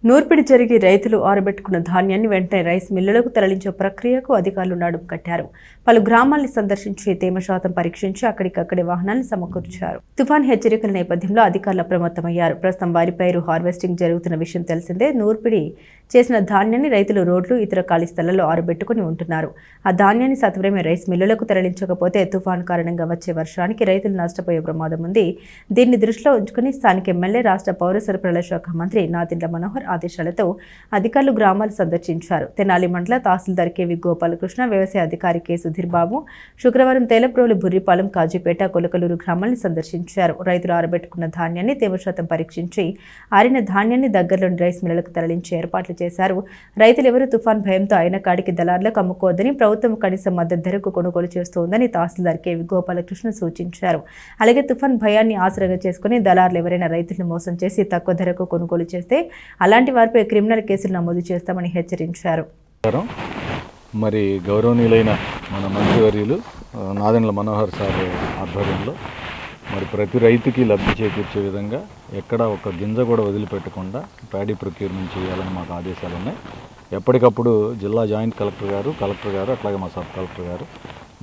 నూర్పిడి జరిగి రైతులు ఆరబెట్టుకున్న ధాన్యాన్ని వెంటనే రైస్ మిల్లులకు తరలించే ప్రక్రియకు అధికారులు నడుం కట్టారు. పలు గ్రామాల్ని సందర్శించి తేమ శాతం పరీక్షించి అక్కడికక్కడే వాహనాలను సమకూర్చారు. తుఫాన్ హెచ్చరికల నేపథ్యంలో అధికారులు అప్రమత్తమయ్యారు. ప్రస్తుతం వరి పైరు హార్వెస్టింగ్ జరుగుతున్న విషయం తెలిసిందే. నూర్పిడి చేసిన ధాన్యాన్ని రైతులు రోడ్లు, ఇతర ఖాళీ స్థలాల్లో ఆరబెట్టుకుని ఉంటున్నారు. ఆ ధాన్యాన్ని సత్వరమే రైస్ మిల్లులకు తరలించకపోతే తుఫాన్ కారణంగా వచ్చే వర్షానికి రైతులు నష్టపోయే ప్రమాదం ఉంది. దీన్ని దృష్టిలో ఉంచుకుని స్థానిక ఎమ్మెల్యే, రాష్ట్ర పౌర సరఫరాల శాఖ మంత్రి నాదెండ్ల మనోహర్ ఆదేశాలతో అధికారులు గ్రామాలు సందర్శించారు. తెనాలి మండల తహసీల్దార్ కెవి గోపాలకృష్ణ, వ్యవసాయ అధికారి కె సుధీర్ బాబు శుక్రవారం తేలప్రోలు, బుర్రిపాలెం, కాజీపేట, కొలకలూరు గ్రామాలను సందర్శించారు. రైతులు ఆరబెట్టుకున్న ధాన్యాన్ని తేమ శాతం పరీక్షించి ఆరిన ధాన్యాన్ని దగ్గరలోని రైస్ మిల్లులకు తరలించే ఏర్పాట్లు చేశారు. రైతులు ఎవరూ తుఫాన్ భయంతో అయిన కాడికి దళారులకు అమ్ముకోవద్దని, ప్రభుత్వం కనీస మద్దతు ధరకు కొనుగోలు చేస్తోందని తహసీల్దార్ కెవి గోపాలకృష్ణ సూచించారు. అలాగే తుఫాన్ భయాన్ని ఆసరాగా చేసుకుని దళారులు ఎవరైనా రైతులను మోసం చేసి తక్కువ ధరకు కొనుగోలు చేస్తే అలాంటి వారిపై క్రిమినల్ కేసులు నమోదు చేస్తామని హెచ్చరించారు. మరి గౌరవనీయులైన మన మంత్రివర్యులు నాదెండ్ల మనోహర్ సార్ ఆధ్వర్యంలో మరి ప్రతి రైతుకి లబ్ధి చేకూర్చే విధంగా ఎక్కడ ఒక గింజ కూడా వదిలిపెట్టకుండా ప్యాడీ ప్రొక్యూర్మెంట్ చేయాలని మాకు ఆదేశాలు ఉన్నాయి. ఎప్పటికప్పుడు జిల్లా జాయింట్ కలెక్టర్ గారు అట్లాగే మా సబ్ కలెక్టర్ గారు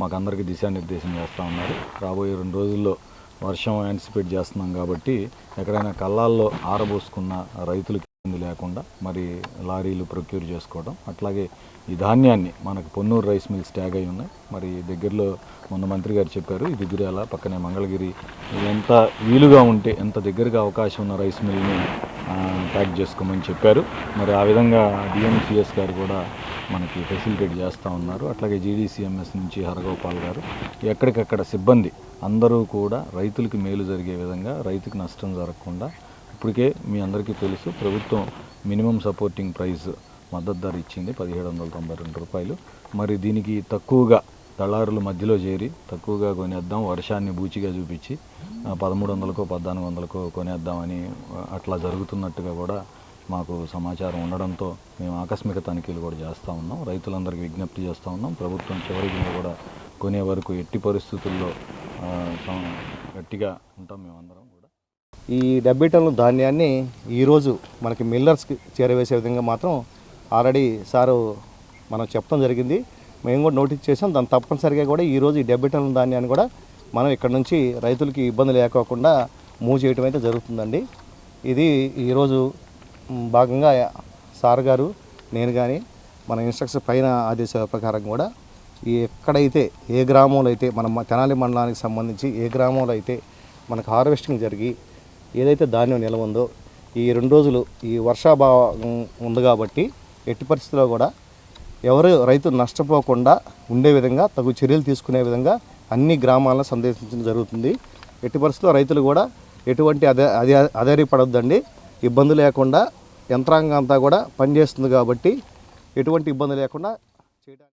మాకు అందరికీ దిశానిర్దేశం చేస్తూ ఉన్నారు. రాబోయే 2 రోజుల్లో వర్షం యాంటిసిపేట్ చేస్తున్నాం కాబట్టి ఎక్కడైనా కళ్ళాల్లో ఆరబోసుకున్న రైతులకి ఇబ్బంది లేకుండా మరి లారీలు ప్రొక్యూర్ చేసుకోవడం, అట్లాగే ఈ ధాన్యాన్ని మనకు పొన్నూరు రైస్ మిల్స్ ట్యాగ్ అయి ఉన్నాయి. మరి దగ్గరలో మొన్న మంత్రి గారు చెప్పారు, ఇది దుర్యాల పక్కనే మంగళగిరి, ఎంత వీలుగా ఉంటే ఎంత దగ్గరగా అవకాశం ఉన్న రైస్ మిల్ని ట్యాగ్ చేసుకోమని చెప్పారు. మరి ఆ విధంగా డిఎంసిఎస్ గారు కూడా మనకి ఫెసిలిటేట్ చేస్తూ ఉన్నారు. అట్లాగే జీడీసీఎంఎస్ నుంచి హరగోపాల్ గారు ఎక్కడికక్కడ సిబ్బంది అందరూ కూడా రైతులకి మేలు జరిగే విధంగా, రైతుకి నష్టం జరగకుండా, ఇప్పటికే మీ అందరికీ తెలుసు ప్రభుత్వం మినిమం సపోర్టింగ్ ప్రైస్ మద్దతు ధర ఇచ్చింది 1792 రూపాయలు. మరి దీనికి తక్కువగా దళారుల మధ్యలో చేరి తక్కువగా కొనేద్దాం, వర్షాన్ని బూచిగా చూపించి 1300కో 1400కో కొనేద్దామని అట్లా జరుగుతున్నట్టుగా కూడా మాకు సమాచారం ఉండడంతో మేము ఆకస్మిక తనిఖీలు కూడా చేస్తూ ఉన్నాం. రైతులందరికీ విజ్ఞప్తి చేస్తూ ఉన్నాం, ప్రభుత్వం చివరికి కూడా కొనే వరకు ఎట్టి పరిస్థితుల్లో గట్టిగా ఉంటాం మేమందరం కూడా. ఈ 70 టన్నుల ధాన్యాన్ని ఈరోజు మనకి మిల్లర్స్కి చేరవేసే విధంగా మాత్రం ఆల్రెడీ సారు మనం చెప్పడం జరిగింది. మేము కూడా నోటీస్ చేసాం. దాన్ని తప్పనిసరిగా కూడా ఈరోజు ఈ 70 టన్నుల ధాన్యాన్ని కూడా మనం ఇక్కడ నుంచి రైతులకి ఇబ్బంది లేకోకుండా మూవ్ చేయడం అయితే జరుగుతుందండి. ఇది ఈరోజు భాగంగా సార్ గారు, నేను కానీ మన ఇన్స్ట్రక్షన్ పైన ఆదేశాల ప్రకారం కూడా ఎక్కడైతే ఏ గ్రామంలో అయితే మన తెనాలి మండలానికి సంబంధించి ఏ గ్రామంలో అయితే మనకు హార్వెస్టింగ్ జరిగి ఏదైతే ధాన్యం నిల్వ ఉందో ఈ 2 రోజులు ఈ వర్షాభావం ఉంది కాబట్టి ఎట్టి పరిస్థితుల్లో కూడా ఎవరు రైతు నష్టపోకుండా ఉండే విధంగా తగు చర్యలు తీసుకునే విధంగా అన్ని గ్రామాలను సందర్శించడం జరుగుతుంది. ఎట్టి పరిస్థితుల్లో రైతులు కూడా ఎటువంటి అధైర్యపడొద్దండి. ఇబ్బంది లేకుండా యంత్రాంగం అంతా కూడా పనిచేస్తుంది కాబట్టి ఎటువంటి ఇబ్బంది లేకుండా చేయడానికి